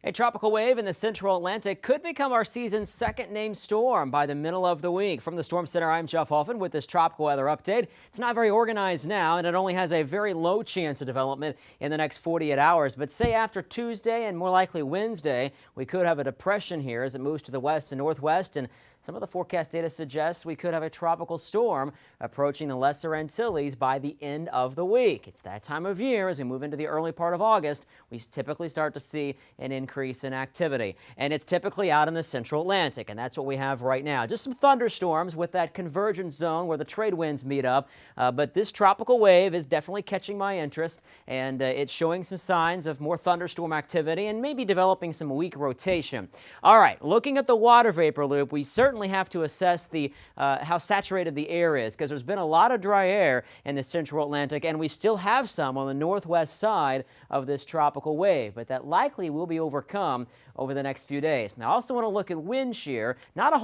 A tropical wave in the central Atlantic could become our season's second named storm by the middle of the week. From the Storm Center, I'm Jeff Huffman with this tropical weather update. It's not very organized now, and it only has a very low chance of development in the next 48 hours. But say after Tuesday and more likely Wednesday, we could have a depression here as it moves to the west and northwest, and some of the forecast data suggests we could have a tropical storm approaching the Lesser Antilles by the end of the week. It's that time of year as we move into the early part of August, we typically start to see an increase in activity. And it's typically out in the central Atlantic, and that's what we have right now. Just some thunderstorms with that convergence zone where the trade winds meet up. But this tropical wave is definitely catching my interest, and it's showing some signs of more thunderstorm activity and maybe developing some weak rotation. All right, looking at the water vapor loop, we certainly have to assess the how saturated the air is, because there's been a lot of dry air in the central Atlantic, and we still have some on the northwest side of this tropical wave, but that likely will be overcome over the next few days. Now, I also want to look at wind shear. Not a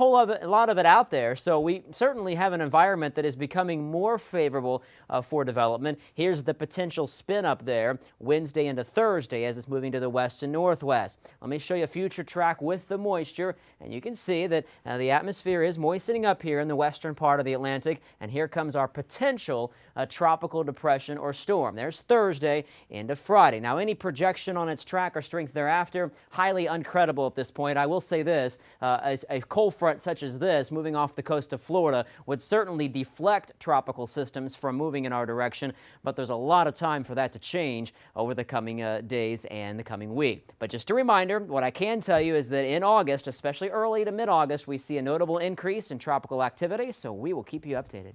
lot of it out there, so we certainly have an environment that is becoming more favorable for development. Here's the potential spin up there Wednesday into Thursday as it's moving to the west and northwest. Let me show you a future track with the moisture, and you can see that the atmosphere is moistening up here in the western part of the Atlantic, and here comes our potential tropical depression or storm. There's Thursday into Friday. Now, any projection on its track or strength thereafter, highly uncredible at this point. I will say this, a cold front such as this moving off the coast of Florida would certainly deflect tropical systems from moving in our direction, but there's a lot of time for that to change over the coming days and the coming week. But just a reminder, what I can tell you is that in August, especially early to mid-August, we see a notable increase in tropical activity, so we will keep you updated.